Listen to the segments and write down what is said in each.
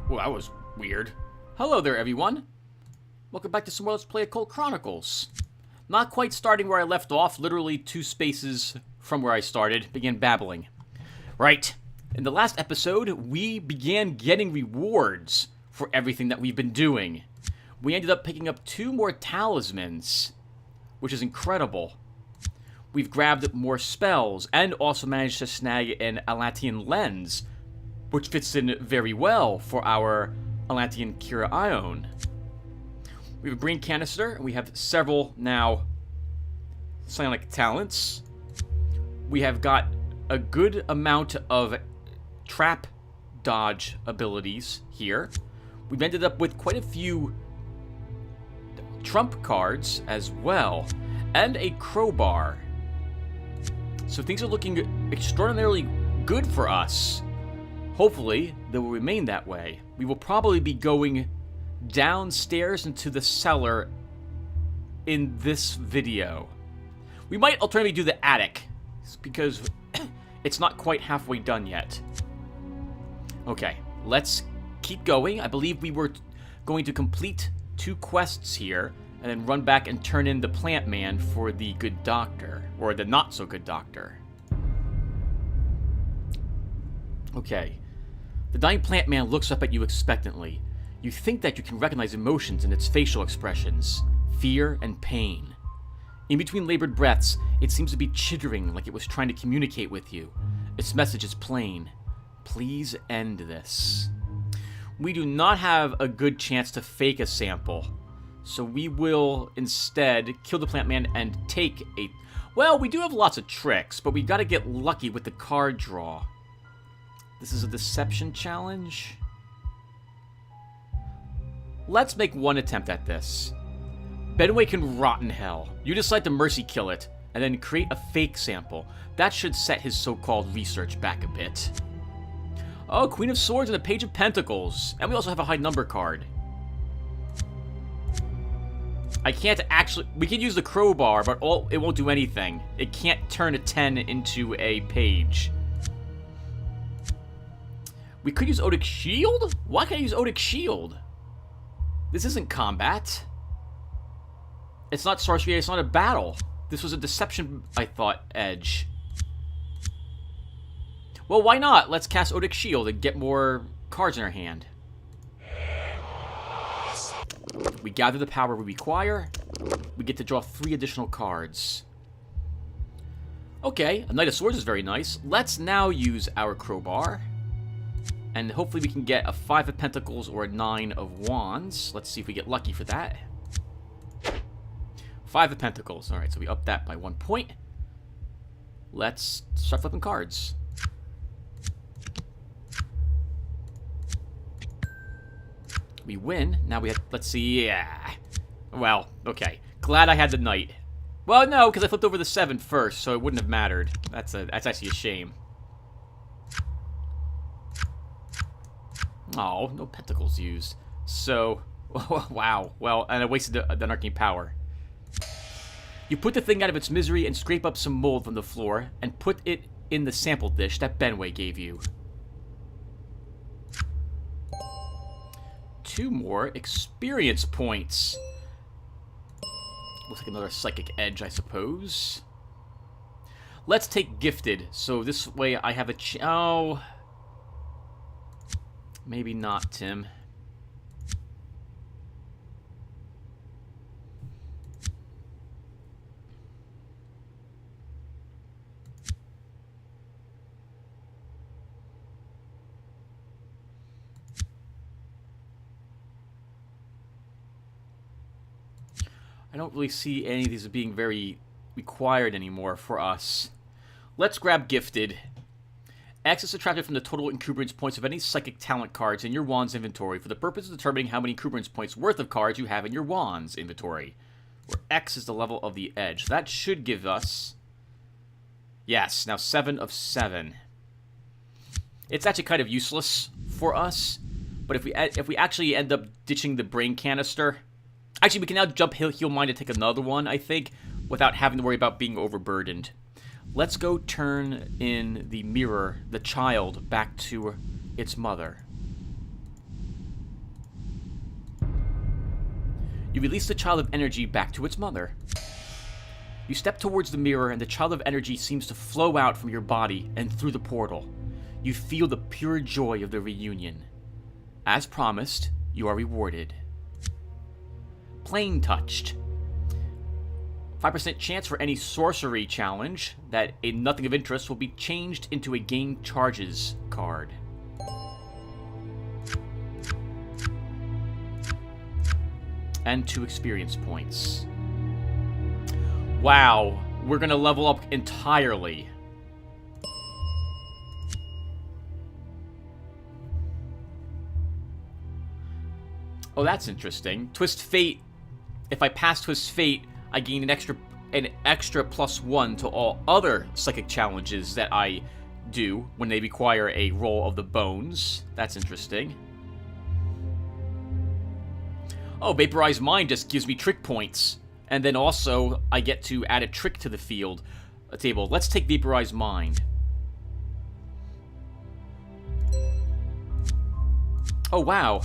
Well, that was weird. Hello there, everyone. Welcome back to some more Let's Play Occult Chronicles. Not quite starting where I left off, literally 2 spaces from where I started, began babbling. Right. In the last episode, we began getting rewards for everything that we've been doing. We ended up picking up 2 more talismans, which is incredible. We've grabbed more spells, and also managed to snag an Atlantean lens, which fits in very well for our Atlantean Kira Ion. We have a green canister, and we have several now psionic talents. We have got a good amount of trap dodge abilities here. We've ended up with quite a few trump cards as well, and a crowbar. So things are looking extraordinarily good for us. Hopefully, they will remain that way. We will probably be going downstairs into the cellar in this video. We might alternatively do the attic, because it's not quite halfway done yet. Okay, let's keep going. I believe we were going to complete 2 quests here, and then run back and turn in the plant man for the good doctor, or the not so good doctor. Okay. The dying plant man looks up at you expectantly. You think that you can recognize emotions in its facial expressions, fear and pain. In between labored breaths, it seems to be chittering like it was trying to communicate with you. Its message is plain. Please end this. We do not have a good chance to fake a sample, so we will instead kill the plant man and take a... Well, we do have lots of tricks, but we gotta get lucky with the card draw. This is a deception challenge. Let's make one attempt at this. Benway can rot in hell. You decide to mercy kill it, and then create a fake sample. That should set his so-called research back a bit. Oh, Queen of Swords and a Page of Pentacles. And we also have a high number card. I can't actually... We can use the crowbar, but it won't do anything. It can't turn a 10 into a page. We could use Odic Shield? Why can't I use Odic Shield? This isn't combat. It's not sorcery, it's not a battle. This was a deception, I thought, edge. Well, why not? Let's cast Odic Shield and get more cards in our hand. We gather the power we require. We get to draw 3 additional cards. Okay, a Knight of Swords is very nice. Let's now use our crowbar. And hopefully we can get a 5 of Pentacles or a 9 of Wands. Let's see if we get lucky for that. 5 of Pentacles. Alright, so we up that by 1 point. Let's start flipping cards. We win. Now we have... Let's see. Yeah. Well, okay. Glad I had the Knight. Well, no, because I flipped over the 7 first, so it wouldn't have mattered. That's actually a shame. Oh, no pentacles used. So, wow. Well, and I wasted an arcane power. You put the thing out of its misery and scrape up some mold from the floor and put it in the sample dish that Benway gave you. 2 more experience points. Looks like another psychic edge, I suppose. Let's take gifted, so this way I have a oh... Maybe not, Tim. I don't really see any of these as being very required anymore for us. Let's grab gifted. X is subtracted from the total encumbrance points of any psychic talent cards in your wand's inventory for the purpose of determining how many encumbrance points worth of cards you have in your wand's inventory, where X is the level of the edge. That should give us... Yes, now 7 of 7. It's actually kind of useless for us, but if we actually end up ditching the brain canister... Actually, we can now jump Heal Mind and take another one, I think, without having to worry about being overburdened. Let's go turn in the mirror, the child, back to its mother. You release the child of energy back to its mother. You step towards the mirror, and the child of energy seems to flow out from your body and through the portal. You feel the pure joy of the reunion. As promised, you are rewarded. Plane touched. 5% chance for any sorcery challenge that a nothing of interest will be changed into a gain charges card. And 2 experience points. Wow, we're gonna level up entirely. Oh, that's interesting. Twist Fate. If I pass Twist Fate, I gain an extra +1 to all other psychic challenges that I do when they require a roll of the bones. That's interesting. Oh, Vaporize Mind just gives me trick points. And then also, I get to add a trick to the field table. Let's take Vaporize Mind. Oh, wow.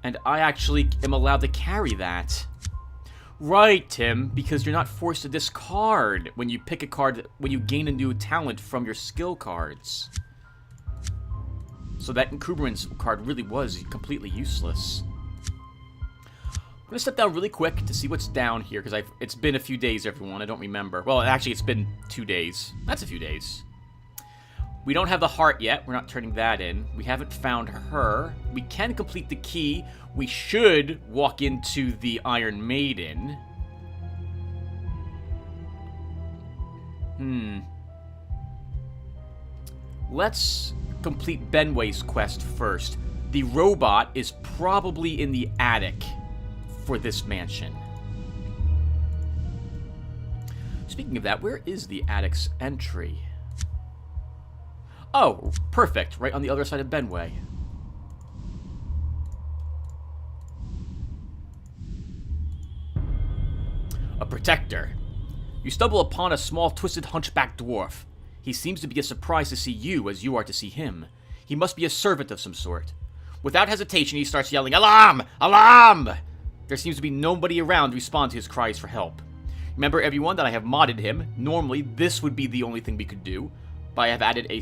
And I actually am allowed to carry that. Right, Tim, because you're not forced to discard when you pick a card, when you gain a new talent from your skill cards. So that Encumbrance card really was completely useless. I'm gonna step down really quick to see what's down here, because it's been a few days, everyone. I don't remember. Well, actually, it's been 2 days. That's a few days. We don't have the heart yet. We're not turning that in. We haven't found her. We can complete the key. We should walk into the Iron Maiden. Let's complete Benway's quest first. The robot is probably in the attic for this mansion. Speaking of that, where is the attic's entry? Oh, perfect. Right on the other side of Benway. A protector. You stumble upon a small, twisted, hunchback dwarf. He seems to be as surprised to see you as you are to see him. He must be a servant of some sort. Without hesitation, he starts yelling, "Alarm! Alarm!" There seems to be nobody around to respond to his cries for help. Remember, everyone, that I have modded him. Normally, this would be the only thing we could do, but I have added a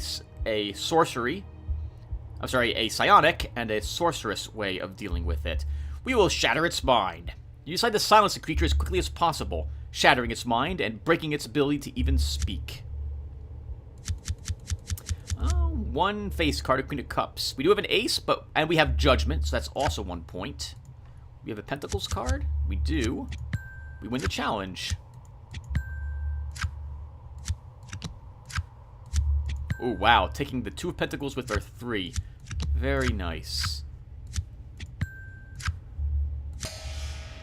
psionic and a sorceress way of dealing with it. We will shatter its mind. You decide to silence the creature as quickly as possible, shattering its mind and breaking its ability to even speak. One face card of Queen of Cups. We do have an ace, and we have Judgment, so that's also 1 point. We have a Pentacles card. We do. We win the challenge. Oh, wow. Taking the 2 of Pentacles with our 3. Very nice.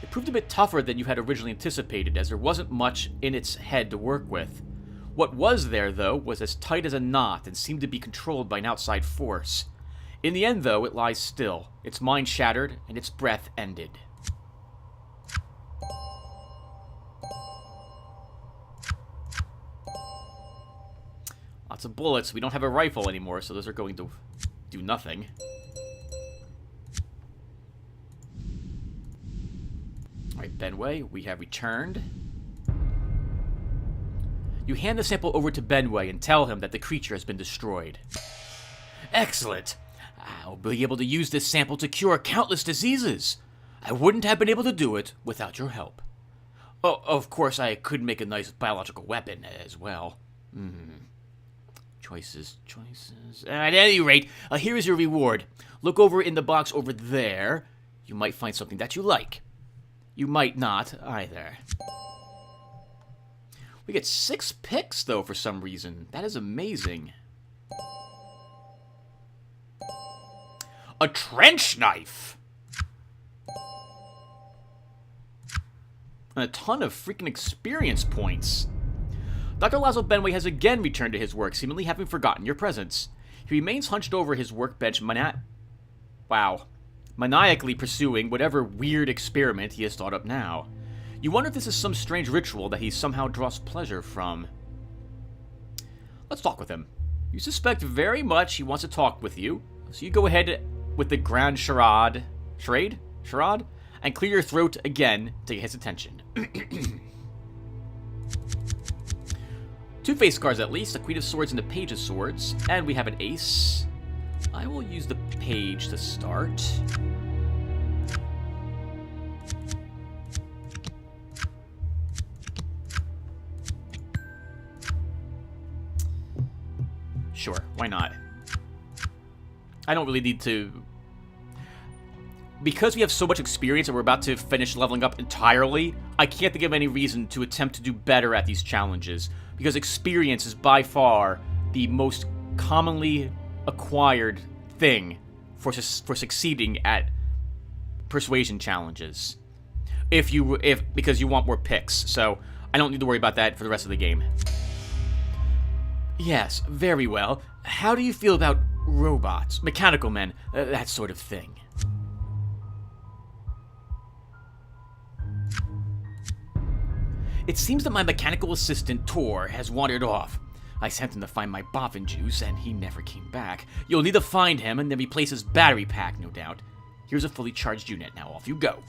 It proved a bit tougher than you had originally anticipated, as there wasn't much in its head to work with. What was there, though, was as tight as a knot and seemed to be controlled by an outside force. In the end, though, it lies still, its mind shattered, and its breath ended. Lots of bullets. We don't have a rifle anymore, so those are going to do nothing. Alright, Benway, we have returned. You hand the sample over to Benway and tell him that the creature has been destroyed. Excellent! I'll be able to use this sample to cure countless diseases. I wouldn't have been able to do it without your help. Oh, of course, I could make a nice biological weapon as well. Choices. At any rate, here is your reward. Look over in the box over there. You might find something that you like. You might not, either. We get 6 picks, though, for some reason. That is amazing. A trench knife! And a ton of freaking experience points. Dr. Lazo Benway has again returned to his work, seemingly having forgotten your presence. He remains hunched over his workbench, maniacally pursuing whatever weird experiment he has thought up now. You wonder if this is some strange ritual that he somehow draws pleasure from. Let's talk with him. You suspect very much he wants to talk with you, so you go ahead with the grand charade? And clear your throat again to get his attention. 2 face cards at least, a Queen of Swords and a Page of Swords. And we have an ace. I will use the Page to start. Sure, why not? I don't really need to... Because we have so much experience and we're about to finish leveling up entirely, I can't think of any reason to attempt to do better at these challenges. Because experience is by far the most commonly acquired thing for succeeding at persuasion challenges. Because you want more picks, so I don't need to worry about that for the rest of the game. Yes, very well. How do you feel about robots, mechanical men, that sort of thing? It seems that my mechanical assistant, Tor, has wandered off. I sent him to find my boffin juice, and he never came back. You'll need to find him and then replace his battery pack, no doubt. Here's a fully charged unit. Now off you go.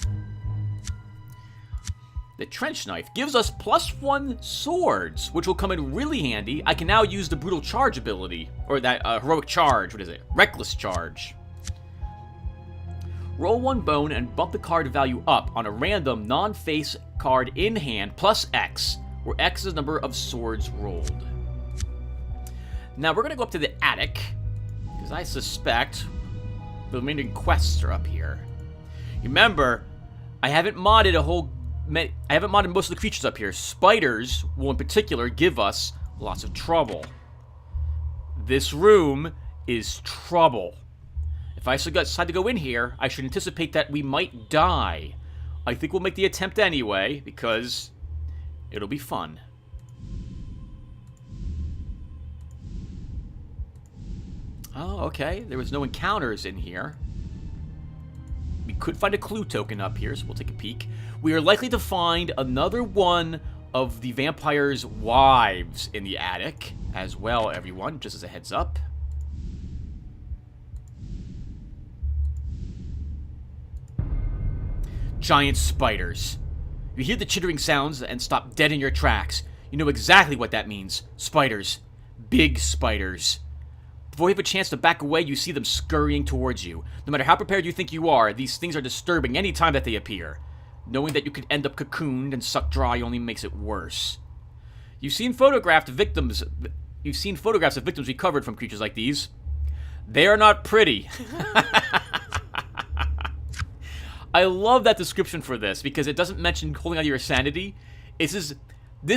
The trench knife gives us +1 swords, which will come in really handy. I can now use the brutal charge ability, or that heroic charge. What is it? Reckless charge. Roll 1 bone and bump the card value up on a random non-face card in hand plus X, where X is the number of swords rolled. Now we're going to go up to the attic, because I suspect the remaining quests are up here. Remember, I haven't modded most of the creatures up here. Spiders will in particular give us lots of trouble. This room is trouble. If I decide to go in here, I should anticipate that we might die. I think we'll make the attempt anyway, because it'll be fun. Oh, okay. There was no encounters in here. We could find a clue token up here, so we'll take a peek. We are likely to find another one of the vampire's wives in the attic as well, everyone, just as a heads up. Giant spiders. You hear the chittering sounds and stop dead in your tracks. You know exactly what that means. Spiders. Big spiders. Before you have a chance to back away, you see them scurrying towards you. No matter how prepared you think you are, these things are disturbing any time that they appear. Knowing that you could end up cocooned and sucked dry only makes it worse. You've seen photographs of victims recovered from creatures like these. They are not pretty. I love that description for this, because it doesn't mention holding on to your sanity. This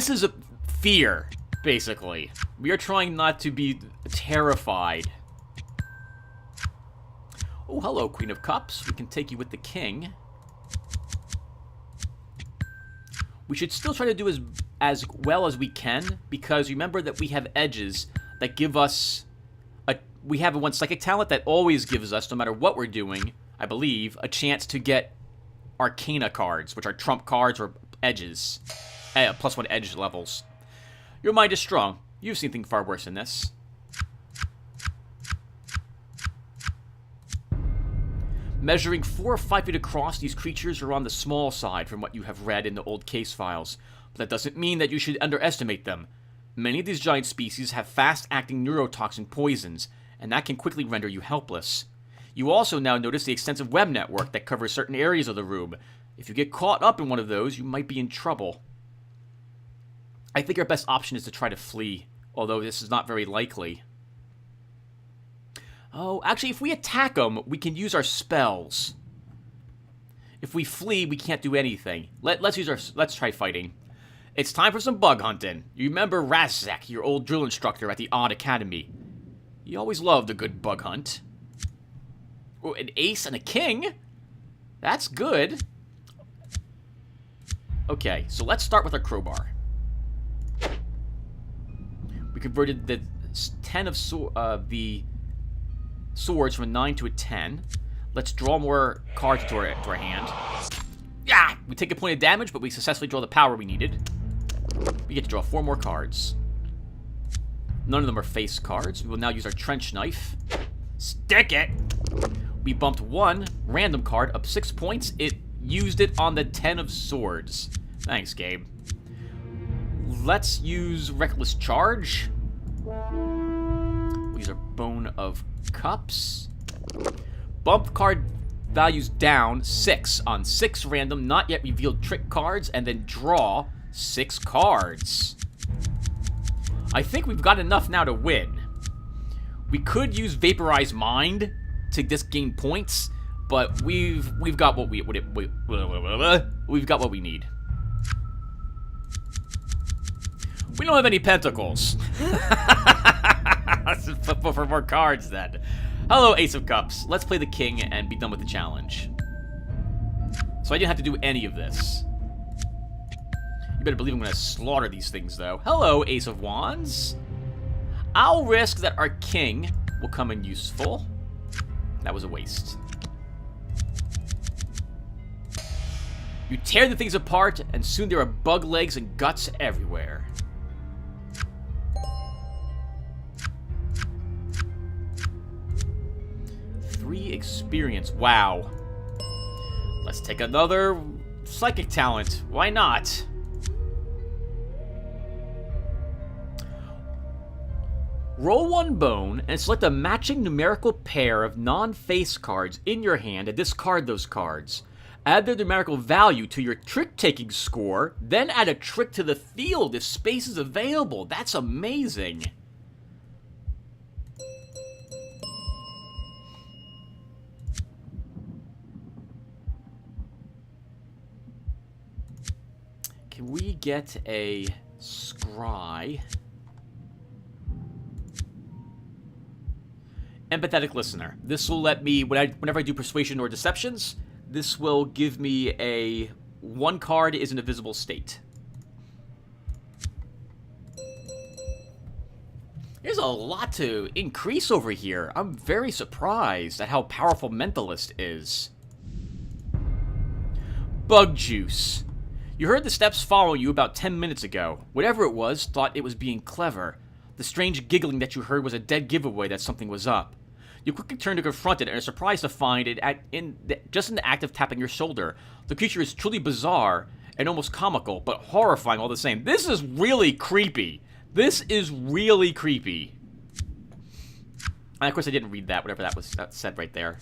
is a fear, basically. We are trying not to be terrified. Oh, hello, Queen of Cups. We can take you with the King. We should still try to do as well as we can, because remember that we have edges that give us... we have one psychic talent that always gives us, no matter what we're doing, I believe, a chance to get Arcana cards, which are trump cards or edges. +1 edge levels. Your mind is strong. You've seen things far worse than this. Measuring 4 or 5 feet across, these creatures are on the small side from what you have read in the old case files. But that doesn't mean that you should underestimate them. Many of these giant species have fast-acting neurotoxin poisons, and that can quickly render you helpless. You also now notice the extensive web network that covers certain areas of the room. If you get caught up in one of those, you might be in trouble. I think our best option is to try to flee, although this is not very likely. Oh, actually, if we attack them, we can use our spells. If we flee, we can't do anything. Let's try fighting. It's time for some bug hunting. You remember Razak, your old drill instructor at the Odd Academy. He always loved a good bug hunt. Oh, an ace and a king? That's good. Okay, so let's start with our crowbar. We converted the 10 of the swords from a 9 to a 10. Let's draw more cards to our hand. Yeah! We take a point of damage, but we successfully draw the power we needed. We get to draw 4 more cards. None of them are face cards. We will now use our trench knife. Stick it! We bumped 1 random card up 6 points. It used it on the 10 of swords. Thanks, Gabe. Let's use Reckless Charge. We'll use our Bone of Cups. Bump card values down 6 on 6 random, not yet revealed trick cards, and then draw 6 cards. I think we've got enough now to win. We could use Vaporize Mind to just gain points, but we've got what we've got what we need. We don't have any pentacles. Let's flip for more cards then. Hello, Ace of Cups. Let's play the king and be done with the challenge. So I didn't have to do any of this. You better believe I'm going to slaughter these things, though. Hello, Ace of Wands. I'll risk that our king will come in useful. That was a waste. You tear the things apart, and soon there are bug legs and guts everywhere. Experience. Wow. Let's take another psychic talent. Why not? Roll 1 bone and select a matching numerical pair of non-face cards in your hand and discard those cards. Add their numerical value to your trick-taking score, then add a trick to the field if space is available. That's amazing. Can we get a scry? Empathetic listener. This will let me, whenever I do persuasion or deceptions, this will give me a 1 card is in a visible state. There's a lot to increase over here. I'm very surprised at how powerful Mentalist is. Bug Juice. You heard the steps follow you about 10 minutes ago. Whatever it was, thought it was being clever. The strange giggling that you heard was a dead giveaway that something was up. You quickly turn to confront it and are surprised to find it just in the act of tapping your shoulder. The creature is truly bizarre and almost comical, but horrifying all the same. This is really creepy. This is really creepy. And of course I didn't read that, whatever that said right there.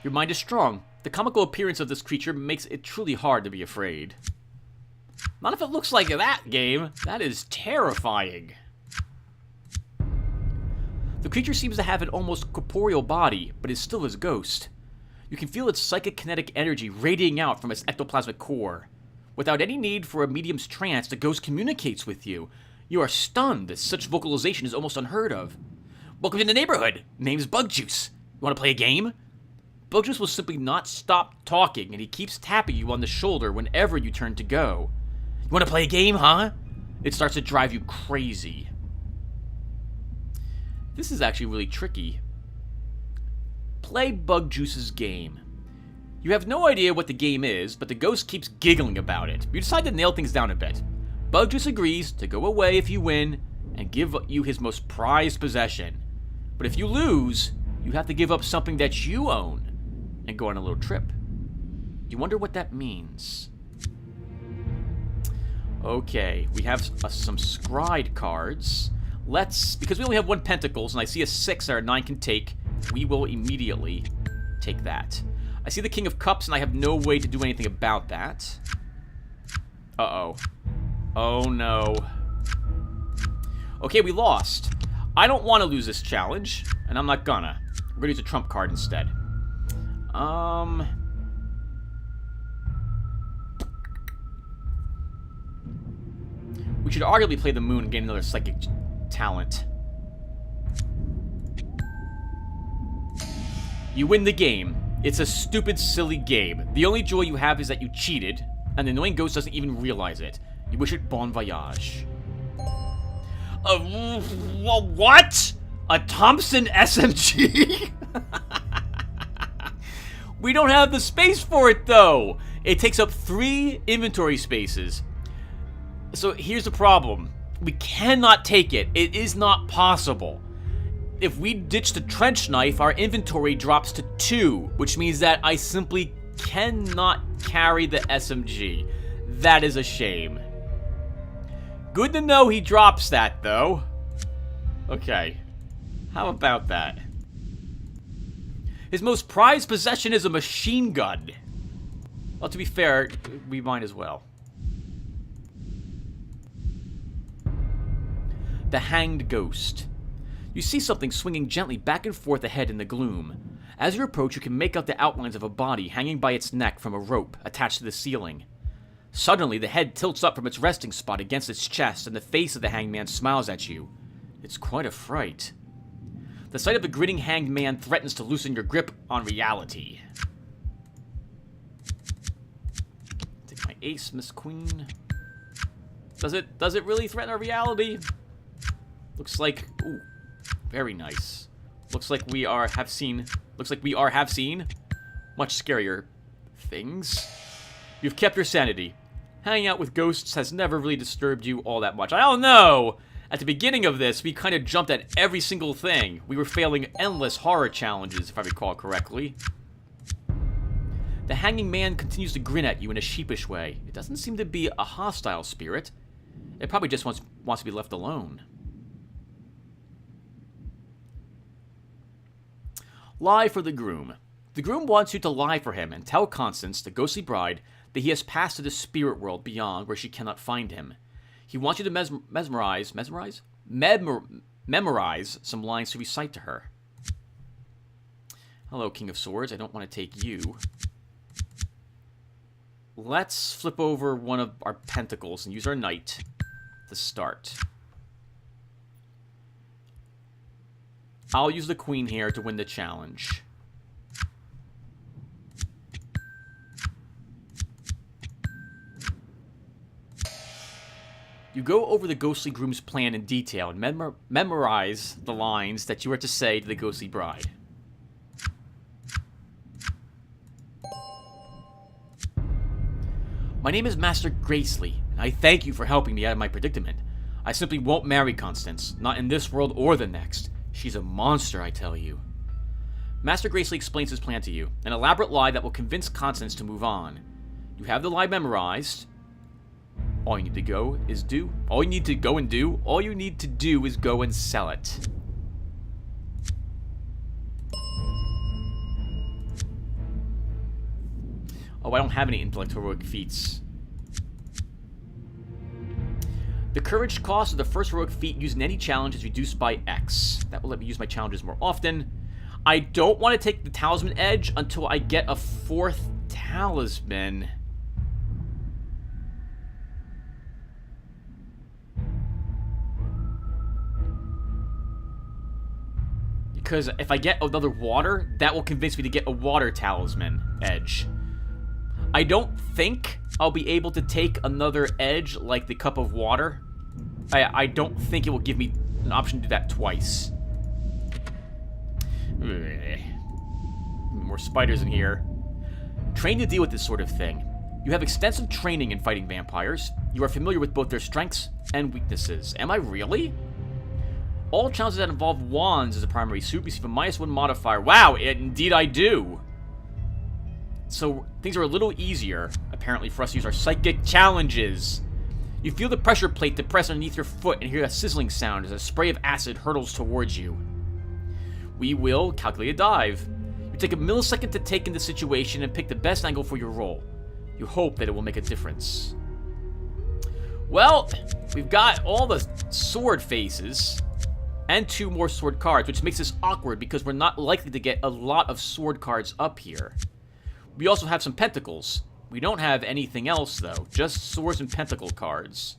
Your mind is strong. The comical appearance of this creature makes it truly hard to be afraid. Not if it looks like that, game. That is terrifying. The creature seems to have an almost corporeal body, but is still his ghost. You can feel its psychic kinetic energy radiating out from its ectoplasmic core. Without any need for a medium's trance, the ghost communicates with you. You are stunned, as such vocalization is almost unheard of. Welcome to the neighborhood. Name's Bug Juice. You want to play a game? Bug Juice will simply not stop talking, and he keeps tapping you on the shoulder whenever you turn to go. You want to play a game, huh? It starts to drive you crazy. This is actually really tricky. Play Bug Juice's game. You have no idea what the game is, but the ghost keeps giggling about it. You decide to nail things down a bit. Bug Juice agrees to go away if you win and give you his most prized possession. But if you lose, you have to give up something that you own and go on a little trip. You wonder what that means. Okay, we have some scryed cards. Because we only have 1 pentacles, and I see a 6 that our 9 can take, we will immediately take that. I see the King of Cups, and I have no way to do anything about that. Uh-oh. Oh, no. Okay, we lost. I don't want to lose this challenge, and I'm not gonna. We're gonna use a trump card instead. We should arguably play the moon and gain another psychic talent. You win the game. It's a stupid, silly game. The only joy you have is that you cheated, and the annoying ghost doesn't even realize it. You wish it bon voyage. What? A Thompson SMG? We don't have the space for it, though. It takes up 3 inventory spaces. So here's the problem. We cannot take it. It is not possible. If we ditch the trench knife, our inventory drops to 2, which means that I simply cannot carry the SMG. That is a shame. Good to know he drops that, though. Okay. How about that? His most prized possession is a machine gun. Well, to be fair, we might as well. The Hanged Ghost. You see something swinging gently back and forth ahead in the gloom. As you approach, you can make out the outlines of a body hanging by its neck from a rope attached to the ceiling. Suddenly, the head tilts up from its resting spot against its chest, and the face of the hanged man smiles at you. It's quite a fright. The sight of the grinning hanged man threatens to loosen your grip on reality. Take my ace, Miss Queen. Does it really threaten our reality? Looks like, ooh, very nice. Looks like we have seen much scarier things. You've kept your sanity. Hanging out with ghosts has never really disturbed you all that much. I don't know. At the beginning of this, we kind of jumped at every single thing. We were failing endless horror challenges, if I recall correctly. The hanging man continues to grin at you in a sheepish way. It doesn't seem to be a hostile spirit. It probably just wants to be left alone. Lie for the groom. The groom wants you to lie for him and tell Constance, the ghostly bride, that he has passed to the spirit world beyond where she cannot find him. He wants you to memorize some lines to recite to her. Hello, King of Swords. I don't want to take you. Let's flip over one of our pentacles and use our knight to start. I'll use the queen here to win the challenge. You go over the ghostly groom's plan in detail and memorize the lines that you are to say to the ghostly bride. My name is Master Gracely, and I thank you for helping me out of my predicament. I simply won't marry Constance, not in this world or the next. She's a monster, I tell you. Master Gracely explains his plan to you, an elaborate lie that will convince Constance to move on. You have the lie memorized. All you need to go is do. All you need to go and do. All you need to do is go and sell it. Oh, I don't have any intellect heroic feats. The courage cost of the first heroic feat used in any challenge is reduced by X. That will let me use my challenges more often. I don't want to take the talisman edge until I get a 4th talisman. Because if I get another water, that will convince me to get a water talisman edge. I don't think I'll be able to take another edge like the cup of water. I don't think it will give me an option to do that twice. More spiders in here. Trained to deal with this sort of thing. You have extensive training in fighting vampires. You are familiar with both their strengths and weaknesses. Am I really? All challenges that involve wands as a primary suit receive a -1 modifier. Wow, indeed I do. So things are a little easier, apparently, for us to use our psychic challenges. You feel the pressure plate depress underneath your foot and hear a sizzling sound as a spray of acid hurtles towards you. We will calculate a dive. You take a millisecond to take in the situation and pick the best angle for your roll. You hope that it will make a difference. Well, we've got all the sword faces and 2 more sword cards, which makes this awkward because we're not likely to get a lot of sword cards up here. We also have some pentacles. We don't have anything else, though. Just swords and pentacle cards.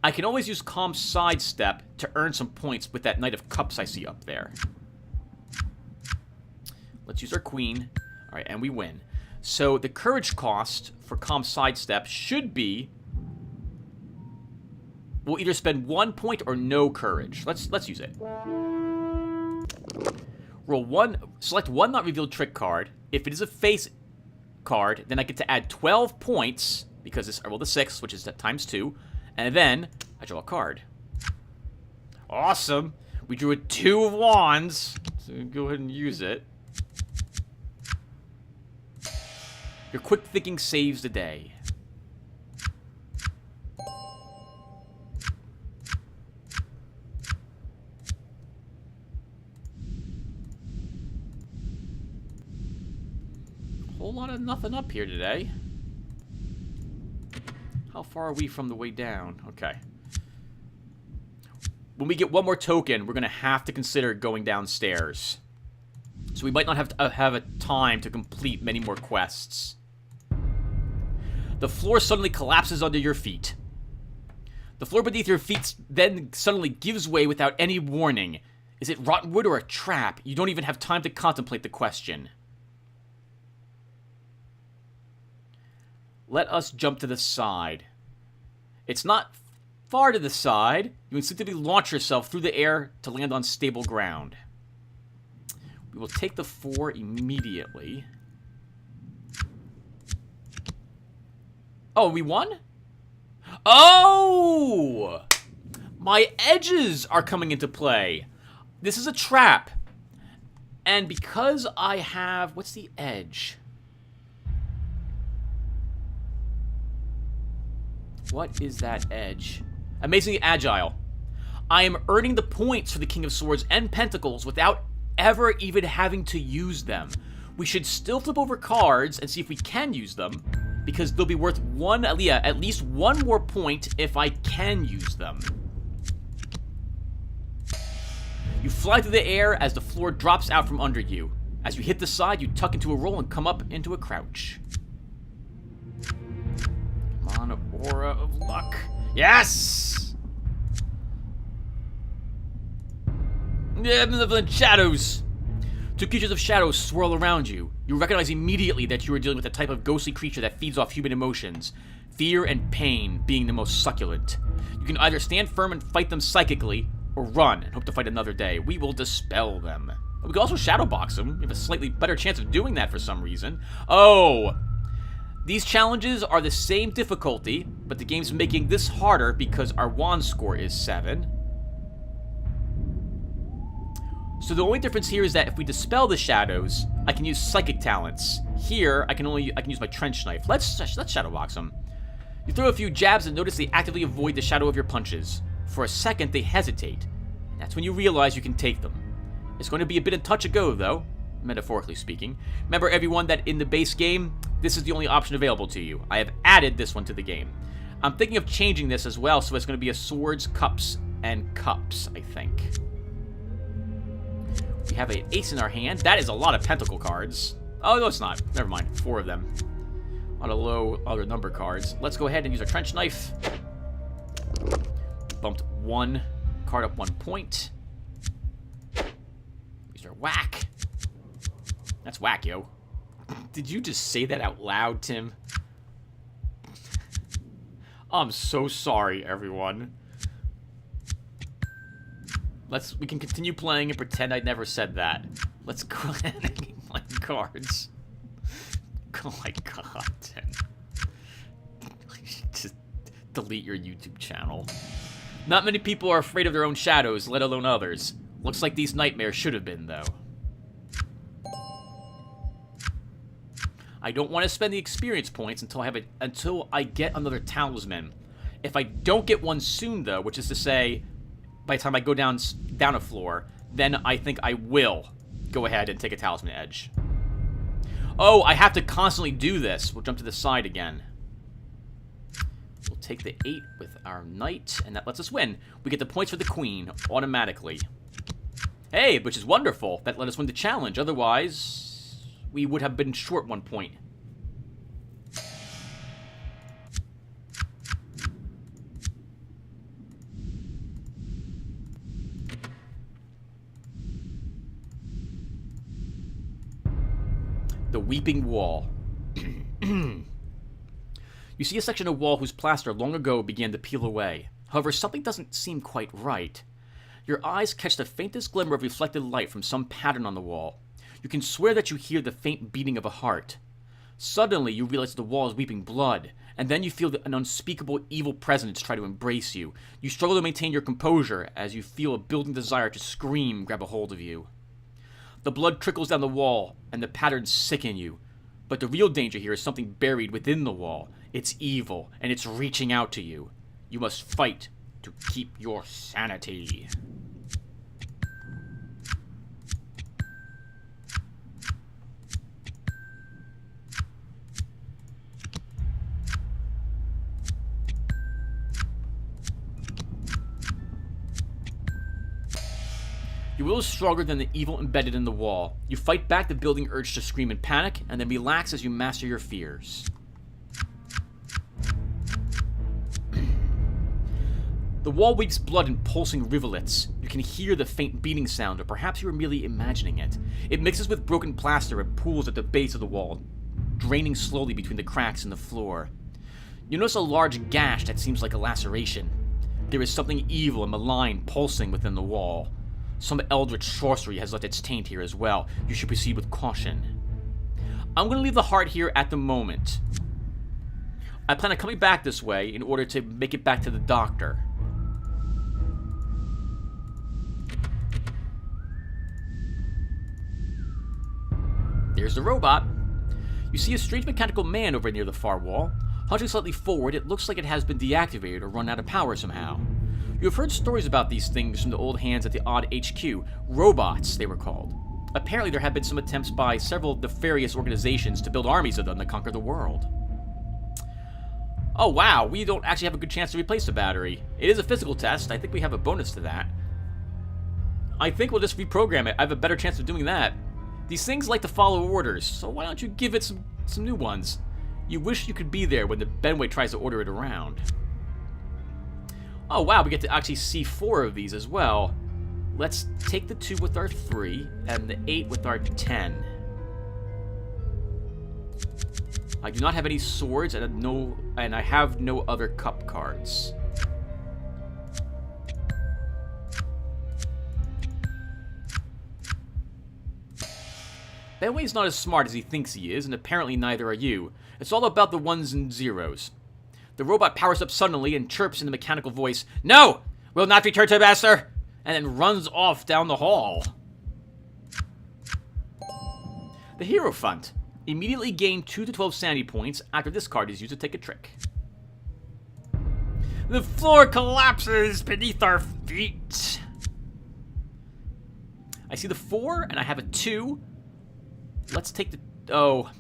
I can always use Calm Sidestep to earn some points with that Knight of Cups I see up there. Let's use our Queen. Alright, and we win. So the courage cost for Calm Sidestep should be... We'll either spend 1 point or no courage. Let's use it. Roll one, select one not revealed trick card. If it is a face card, then I get to add 12 points, because I rolled a 6, which is times 2, and then I draw a card. Awesome! We drew a 2 of wands, so go ahead and use it. Your quick thinking saves the day. Whole lot of nothing up here today. How far are we from the way down? Okay. When we get one more token, we're going to have to consider going downstairs. So we might not have a time to complete many more quests. The floor suddenly collapses under your feet. The floor beneath your feet then suddenly gives way without any warning. Is it rotten wood or a trap? You don't even have time to contemplate the question. Let us jump to the side. It's not far to the side. You instinctively launch yourself through the air to land on stable ground. We will take the 4 immediately. Oh, we won? Oh! My edges are coming into play. This is a trap. And because I have... What's the edge? What is that edge? Amazingly agile. I am earning the points for the King of Swords and Pentacles without ever even having to use them. We should still flip over cards and see if we can use them, because they'll be worth at least one more point if I can use them. You fly through the air as the floor drops out from under you. As you hit the side, you tuck into a roll and come up into a crouch. Come on, aura of luck. Yes! Malevolent shadows! 2 creatures of shadows swirl around you. You recognize immediately that you are dealing with a type of ghostly creature that feeds off human emotions, fear and pain being the most succulent. You can either stand firm and fight them psychically, or run and hope to fight another day. We will dispel them. We can also shadowbox them. We have a slightly better chance of doing that for some reason. Oh! These challenges are the same difficulty, but the game's making this harder because our wand score is 7. So the only difference here is that if we dispel the shadows, I can use psychic talents. Here, I can use my trench knife. Let's shadowbox them. You throw a few jabs and notice they actively avoid the shadow of your punches. For a second, they hesitate. And that's when you realize you can take them. It's going to be a bit of touch and go, though, metaphorically speaking. Remember, everyone, that in the base game, this is the only option available to you. I have added this one to the game. I'm thinking of changing this as well, so it's going to be a swords, cups, and cups, I think. We have an ace in our hand. That is a lot of pentacle cards. Oh, no, it's not. Never mind. 4 of them. A lot of low other number cards. Let's go ahead and use our trench knife. Bumped 1 card up 1 point. Use our whack. That's whack, yo. Did you just say that out loud, Tim? I'm so sorry, everyone. We can continue playing and pretend I never said that. Let's go ahead and keep playing cards. Oh my god, Tim. Just delete your YouTube channel. Not many people are afraid of their own shadows, let alone others. Looks like these nightmares should have been, though. I don't want to spend the experience points until I get another talisman. If I don't get one soon, though, which is to say, by the time I go down a floor, then I think I will go ahead and take a talisman edge. Oh, I have to constantly do this. We'll jump to the side again. We'll take the 8 with our knight, and that lets us win. We get the points for the queen automatically. Hey, which is wonderful. That let us win the challenge. Otherwise, we would have been short 1 point. The Weeping Wall. You see a section of wall whose plaster long ago began to peel away. However, something doesn't seem quite right. Your eyes catch the faintest glimmer of reflected light from some pattern on the wall. You can swear that you hear the faint beating of a heart. Suddenly, you realize the wall is weeping blood, and then you feel an unspeakable evil presence try to embrace you. You struggle to maintain your composure as you feel a building desire to scream grab a hold of you. The blood trickles down the wall, and the patterns sicken you. But the real danger here is something buried within the wall. It's evil, and it's reaching out to you. You must fight to keep your sanity. Your will is stronger than the evil embedded in the wall. You fight back the building urge to scream in panic, and then relax as you master your fears. The wall weeps blood in pulsing rivulets. You can hear the faint beating sound, or perhaps you are merely imagining it. It mixes with broken plaster and pools at the base of the wall, draining slowly between the cracks in the floor. You notice a large gash that seems like a laceration. There is something evil and malign pulsing within the wall. Some eldritch sorcery has left its taint here as well. You should proceed with caution. I'm going to leave the heart here at the moment. I plan on coming back this way in order to make it back to the doctor. There's the robot. You see a strange mechanical man over near the far wall. Hunching slightly forward, it looks like it has been deactivated or run out of power somehow. You have heard stories about these things from the old hands at the Odd HQ. Robots, they were called. Apparently there have been some attempts by several nefarious organizations to build armies of them to conquer the world. Oh wow, we don't actually have a good chance to replace the battery. It is a physical test. I think we have a bonus to that. I think we'll just reprogram it. I have a better chance of doing that. These things like to follow orders, so why don't you give it some new ones? You wish you could be there when the Benway tries to order it around. Oh wow, we get to actually see 4 of these as well. Let's take the 2 with our 3, and the 8 with our 10. I do not have any swords, and I have no other cup cards. Benway's not as smart as he thinks he is, and apparently neither are you. It's all about the ones and zeros. The robot powers up suddenly and chirps in the mechanical voice, "No! Will not return to master!" and then runs off down the hall. The Hierophant. Immediately gain 2 to 12 sanity points after this card is used to take a trick. The floor collapses beneath our feet. I see the 4, and I have a 2. Let's take the... Oh.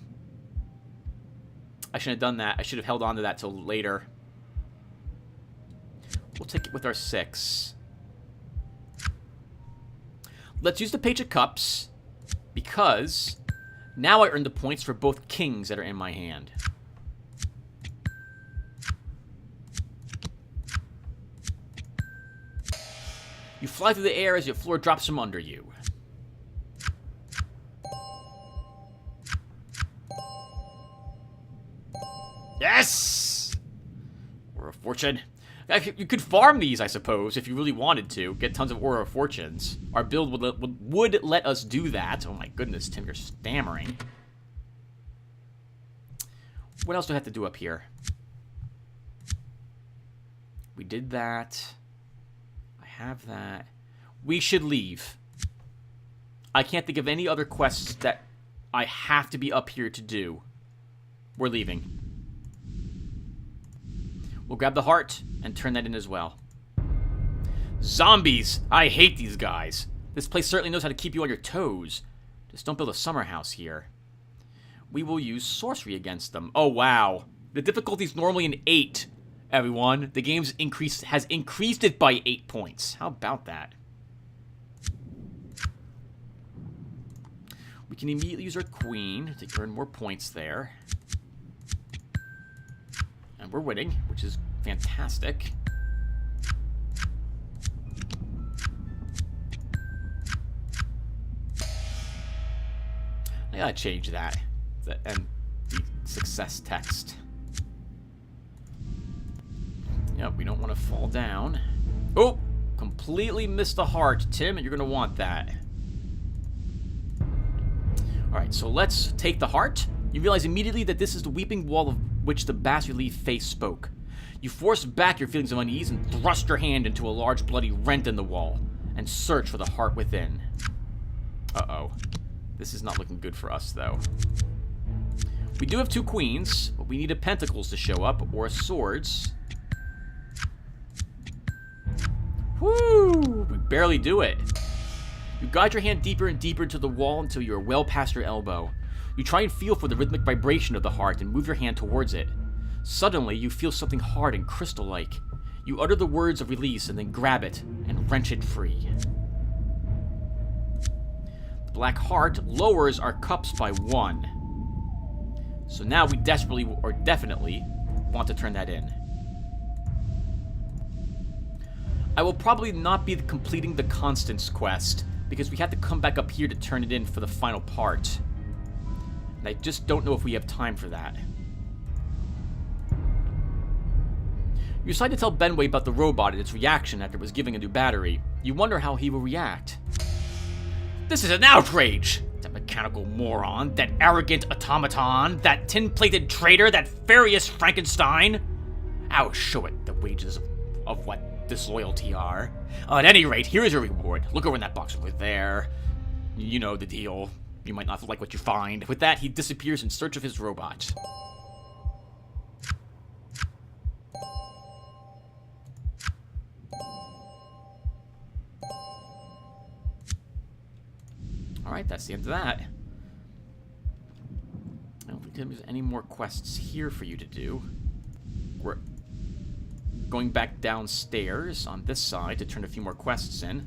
I shouldn't have done that. I should have held on to that till later. We'll take it with our 6. Let's use the Page of Cups, because now I earn the points for both kings that are in my hand. You fly through the air as your floor drops from under you. Yes! Aura of Fortune. You could farm these, I suppose, if you really wanted to. Get tons of Aura of Fortunes. Our build would let us do that. Oh my goodness, Tim, you're stammering. What else do I have to do up here? We did that. I have that. We should leave. I can't think of any other quests that I have to be up here to do. We're leaving. We'll grab the heart and turn that in as well. Zombies! I hate these guys. This place certainly knows how to keep you on your toes. Just don't build a summer house here. We will use sorcery against them. Oh, wow. The difficulty's normally an 8, everyone. The game's has increased it by 8 points. How about that? We can immediately use our queen to earn more points there. And we're winning, which is fantastic. I gotta change that. And the success text. Yep, we don't want to fall down. Oh! completely missed the heart, Tim, and you're going to want that. Alright, so let's take the heart. You realize immediately that this is the weeping wall of which the bas-relief face spoke. You force back your feelings of unease and thrust your hand into a large bloody rent in the wall and search for the heart within. Uh-oh. This is not looking good for us, though. We do have 2 queens, but we need a pentacles to show up, or swords. Whoo! We barely do it. You guide your hand deeper and deeper into the wall until you are well past your elbow. You try and feel for the rhythmic vibration of the heart and move your hand towards it. Suddenly, you feel something hard and crystal-like. You utter the words of release and then grab it and wrench it free. The black heart lowers our cups by 1. So now we desperately, or definitely, want to turn that in. I will probably not be completing the Constance quest, because we have to come back up here to turn it in for the final part. And I just don't know if we have time for that. You decide to tell Benway about the robot and its reaction after it was giving a new battery. You wonder how he will react. This is an outrage! That mechanical moron, that arrogant automaton, that tin-plated traitor, that furious Frankenstein! I'll show it the wages of what disloyalty are. At any rate, here is your reward. Look over in that box over there. You know the deal. You might not like what you find. With that, he disappears in search of his robot. Alright, that's the end of that. I don't think there's any more quests here for you to do. We're going back downstairs on this side to turn a few more quests in.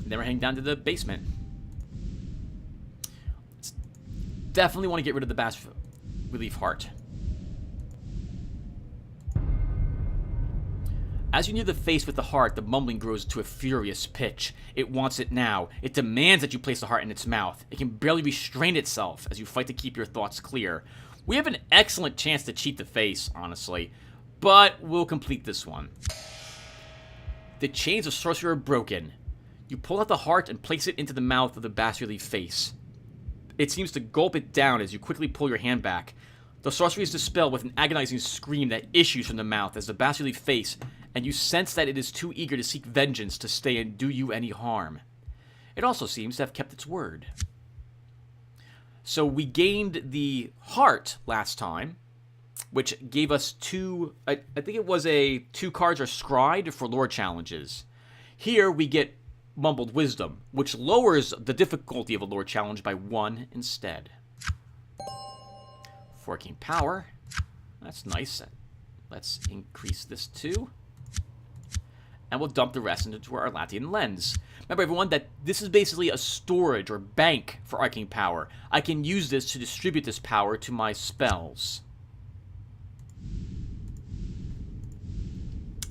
And then we're heading down to the basement. Definitely want to get rid of the bas-relief heart. As you near the face with the heart, the mumbling grows to a furious pitch. It wants it now. It demands that you place the heart in its mouth. It can barely restrain itself as you fight to keep your thoughts clear. We have an excellent chance to cheat the face, honestly, but we'll complete this one. The chains of sorcery are broken. You pull out the heart and place it into the mouth of the bas-relief face. It seems to gulp it down as you quickly pull your hand back. The sorcery is dispelled with an agonizing scream that issues from the mouth as the bas-relief face, and you sense that it is too eager to seek vengeance to stay and do you any harm. It also seems to have kept its word. So we gained the heart last time, which gave us 2, I think it was 2 cards are scryed for lore challenges. Here we get mumbled wisdom, which lowers the difficulty of a lore challenge by 1 instead. Forking power, that's nice. Let's increase this too. And we'll dump the rest into our Latian lens. Remember, everyone, that this is basically a storage or bank for arcane power. I can use this to distribute this power to my spells.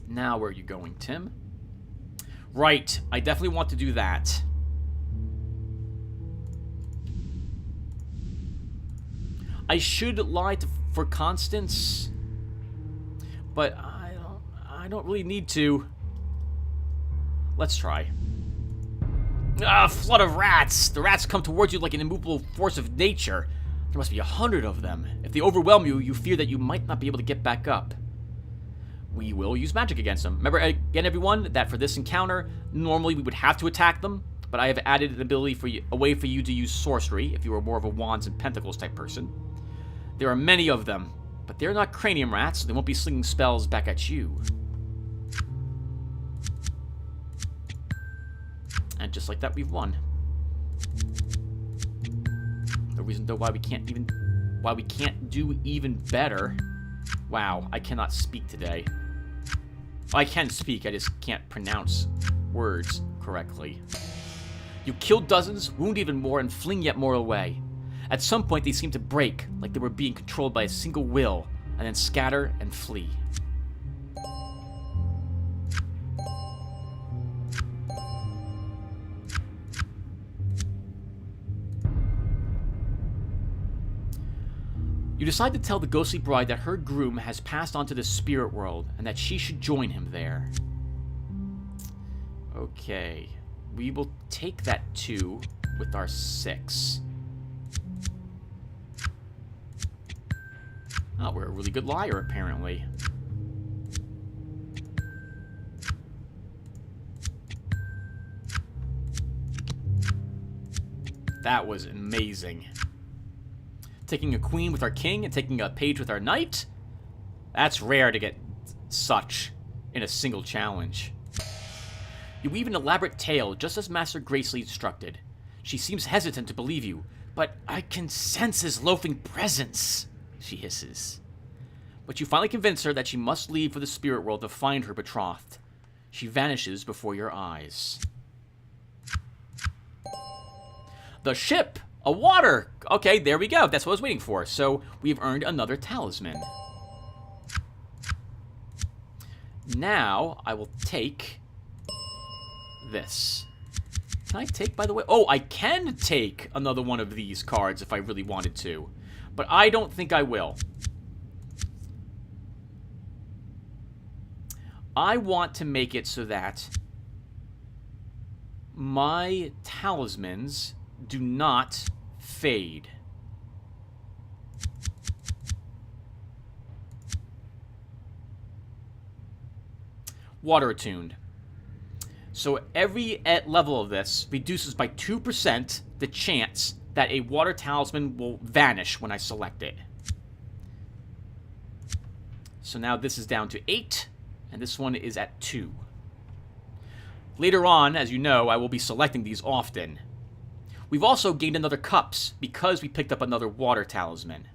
Now, where are you going, Tim? Right, I definitely want to do that. I should lie for Constance, but I don't really need to. Let's try. Ah, flood of rats! The rats come towards you like an immovable force of nature. There must be 100 of them. If they overwhelm you, you fear that you might not be able to get back up. We will use magic against them. Remember, again, everyone, that for this encounter, normally we would have to attack them, but I have added an ability for you, a way for you to use sorcery, if you are more of a wands and pentacles type person. There are many of them, but they're not cranium rats, so they won't be slinging spells back at you. And just like that, we've won. No reason though why we can't do even better. Wow, I cannot speak today. I can speak, I just can't pronounce words correctly. You kill dozens, wound even more, and fling yet more away. At some point, they seem to break, like they were being controlled by a single will, and then scatter and flee. You decide to tell the ghostly bride that her groom has passed on to the spirit world and that she should join him there. Okay. We will take that 2 with our 6. Oh, we're a really good liar, apparently. That was amazing. Taking a queen with our king and taking a page with our knight? That's rare to get such in a single challenge. You weave an elaborate tale just as Master Gracely instructed. She seems hesitant to believe you, but I can sense his loafing presence, she hisses. But you finally convince her that she must leave for the spirit world to find her betrothed. She vanishes before your eyes. The ship! A water! Okay, there we go. That's what I was waiting for. So, we've earned another talisman. Now, I will take this. Can I take, by the way? Oh, I can take another one of these cards if I really wanted to. But I don't think I will. I want to make it so that my talismans do not fade. Water attuned. So every level of this reduces by 2% the chance that a water talisman will vanish when I select it. So now this is down to 8, and this one is at 2. Later on, as you know, I will be selecting these often. We've also gained another cups because we picked up another water talisman.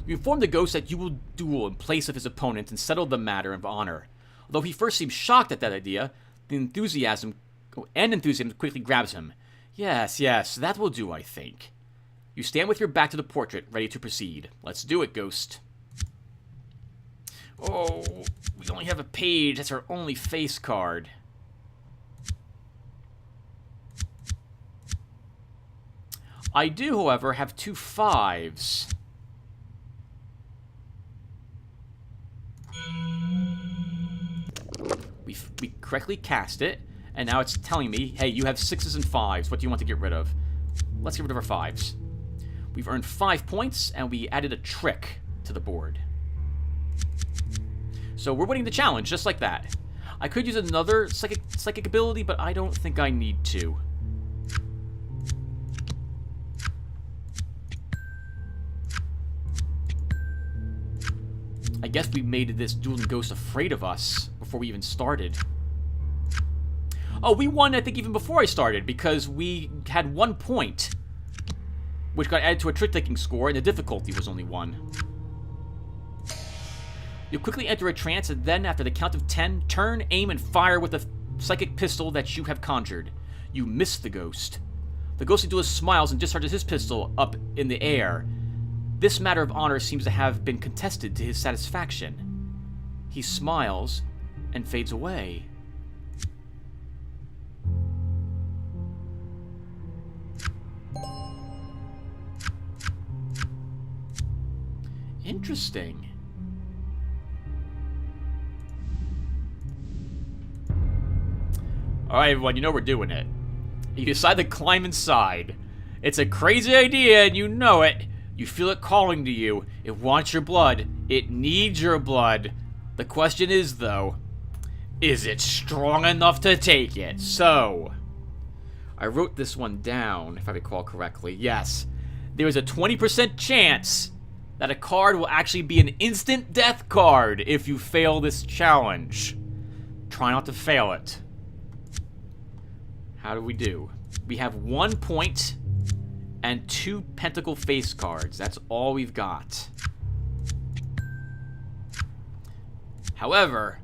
You inform the ghost that you will duel in place of his opponent and settle the matter of honor. Although he first seems shocked at that idea, the enthusiasm quickly grabs him. Yes, that will do, I think. You stand with your back to the portrait, ready to proceed. Let's do it, Ghost. Oh, we only have a page. That's our only face card. I do, however, have 2 5s. We correctly cast it, and now it's telling me, hey, you have 6s and 5s. What do you want to get rid of? Let's get rid of our 5s. We've earned 5 points, and we added a trick to the board. So we're winning the challenge, just like that. I could use another psychic ability, but I don't think I need to. I guess we made this dueling ghost afraid of us before we even started. Oh, we won, I think, even before I started, because we had 1 point, which got added to a trick-taking score, and the difficulty was only 1. You'll quickly enter a trance, and then, after the count of 10, turn, aim, and fire with the psychic pistol that you have conjured. You miss the ghost. The ghostly duelist smiles and discharges his pistol up in the air. This matter of honor seems to have been contested to his satisfaction. He smiles and fades away. Interesting. Alright, everyone, you know we're doing it. You decide to climb inside. It's a crazy idea, and you know it. You feel it calling to you. It wants your blood. It needs your blood. The question is, though, is it strong enough to take it? So, I wrote this one down, if I recall correctly. Yes. There is a 20% chance that a card will actually be an instant death card if you fail this challenge. Try not to fail it. How do we do? We have 1 point and 2 pentacle face cards. That's all we've got. However,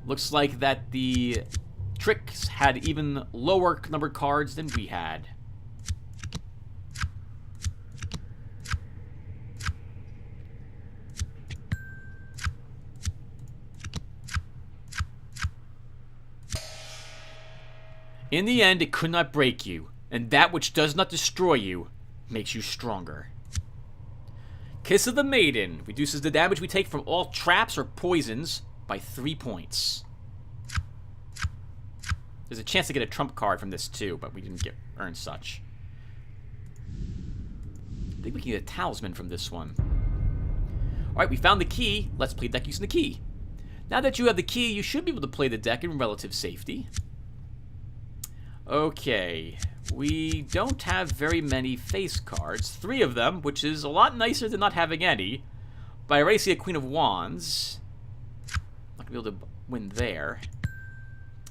looks like that the tricks had even lower numbered cards than we had. In the end, it could not break you, and that which does not destroy you makes you stronger. Kiss of the Maiden reduces the damage we take from all traps or poisons by 3 points. There's a chance to get a trump card from this too, but we didn't earn such. I think we can get a talisman from this one. Alright, we found the key. Let's play deck using the key. Now that you have the key, you should be able to play the deck in relative safety. Okay, we don't have very many face cards. 3 of them, which is a lot nicer than not having any. But I already see a Queen of Wands. Not gonna be able to win there.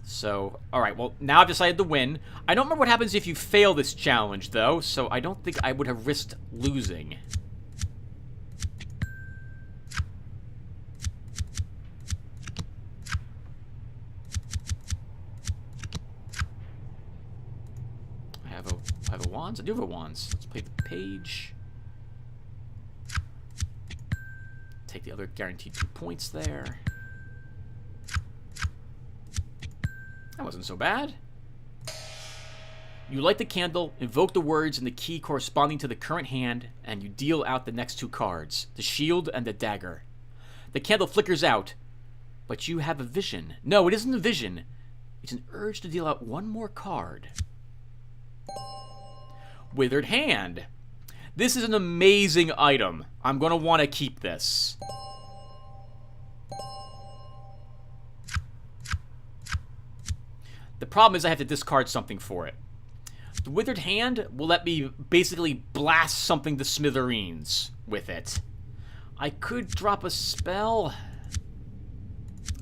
So, alright, well, now I've decided to win. I don't remember what happens if you fail this challenge, though, so I don't think I would have risked losing. I have a wands? I do have a wands. Let's play the page. Take the other guaranteed 2 points there. That wasn't so bad. You light the candle, invoke the words in the key corresponding to the current hand, and you deal out the next 2 cards, the shield and the dagger. The candle flickers out, but you have a vision. No, it isn't a vision. It's an urge to deal out 1 more card. Withered Hand. This is an amazing item. I'm going to want to keep this. The problem is I have to discard something for it. The Withered Hand will let me basically blast something to smithereens with it. I could drop a spell.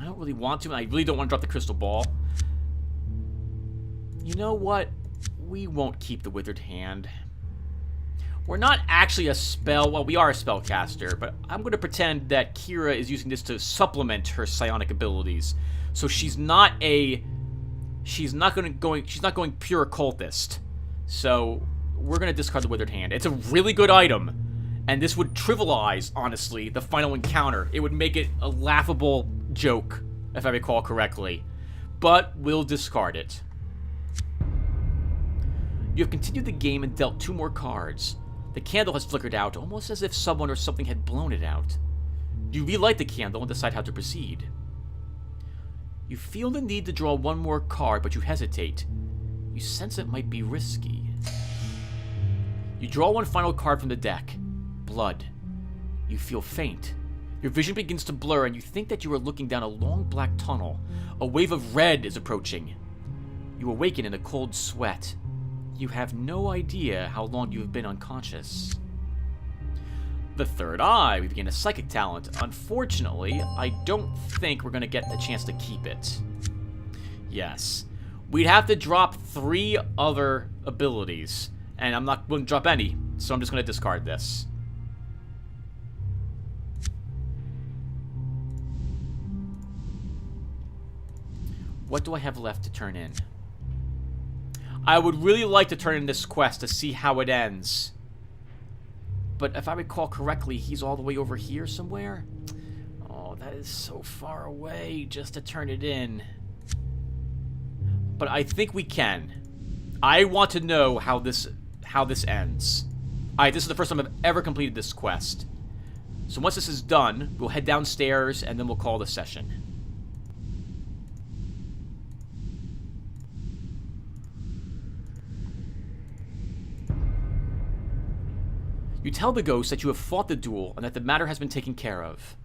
I don't really want to, and I really don't want to drop the crystal ball. You know what? We won't keep the Withered Hand. We're not actually a spell... Well, we are a spellcaster, but I'm going to pretend that Kira is using this to supplement her psionic abilities. So she's not a... She's not going pure occultist. So we're going to discard the Withered Hand. It's a really good item. And this would trivialize, honestly, the final encounter. It would make it a laughable joke, if I recall correctly. But we'll discard it. You have continued the game and dealt 2 more cards. The candle has flickered out, almost as if someone or something had blown it out. You relight the candle and decide how to proceed. You feel the need to draw 1 more card, but you hesitate. You sense it might be risky. You draw 1 final card from the deck. Blood. You feel faint. Your vision begins to blur, and you think that you are looking down a long black tunnel. A wave of red is approaching. You awaken in a cold sweat. You have no idea how long you have been unconscious. The Third Eye. We begin a psychic talent. Unfortunately, I don't think we're going to get a chance to keep it. Yes. We'd have to drop 3 other abilities. And I'm not going to drop any, so I'm just going to discard this. What do I have left to turn in? I would really like to turn in this quest to see how it ends. But if I recall correctly, he's all the way over here somewhere. Oh, that is so far away just to turn it in. But I think we can. I want to know how this ends. Alright, this is the first time I've ever completed this quest. So once this is done, we'll head downstairs and then we'll call the session. You tell the ghost that you have fought the duel and that the matter has been taken care of.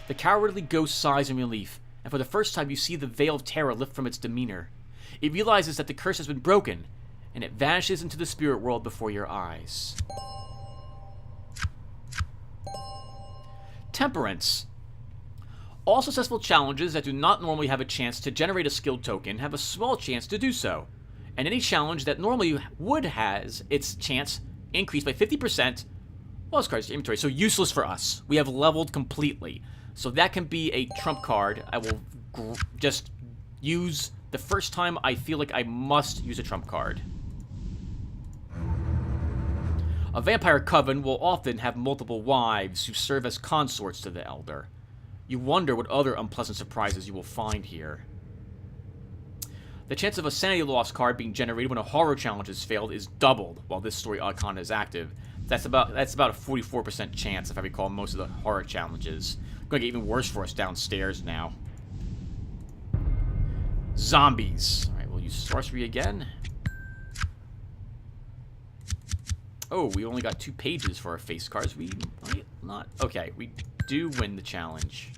The cowardly ghost sighs in relief, and for the first time you see the veil of terror lift from its demeanor. It realizes that the curse has been broken, and it vanishes into the spirit world before your eyes. Temperance. All successful challenges that do not normally have a chance to generate a skill token have a small chance to do so, and any challenge that normally would has its chance increased by 50%. Well, this card's inventory, so useless for us. We have leveled completely. So that can be a trump card. I will just use the first time I feel like I must use a trump card. A vampire coven will often have multiple wives who serve as consorts to the elder. You wonder what other unpleasant surprises you will find here. The chance of a sanity loss card being generated when a horror challenge has failed is doubled while this story icon is active. That's about a 44% chance, if I recall, most of the horror challenges. It's going to get even worse for us downstairs now. Zombies. Alright, we'll use sorcery again. Oh, we only got 2 pages for our face cards. We might not... Okay, we do win the challenge.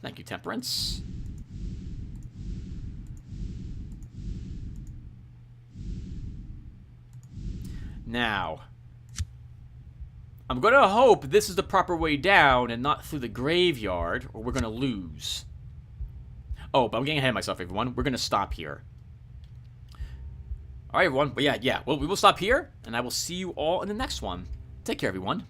Thank you, Temperance. Now, I'm going to hope this is the proper way down and not through the graveyard, or we're going to lose. Oh, but I'm getting ahead of myself, everyone. We're going to stop here. All right, everyone. But yeah. Well, we will stop here, and I will see you all in the next one. Take care, everyone.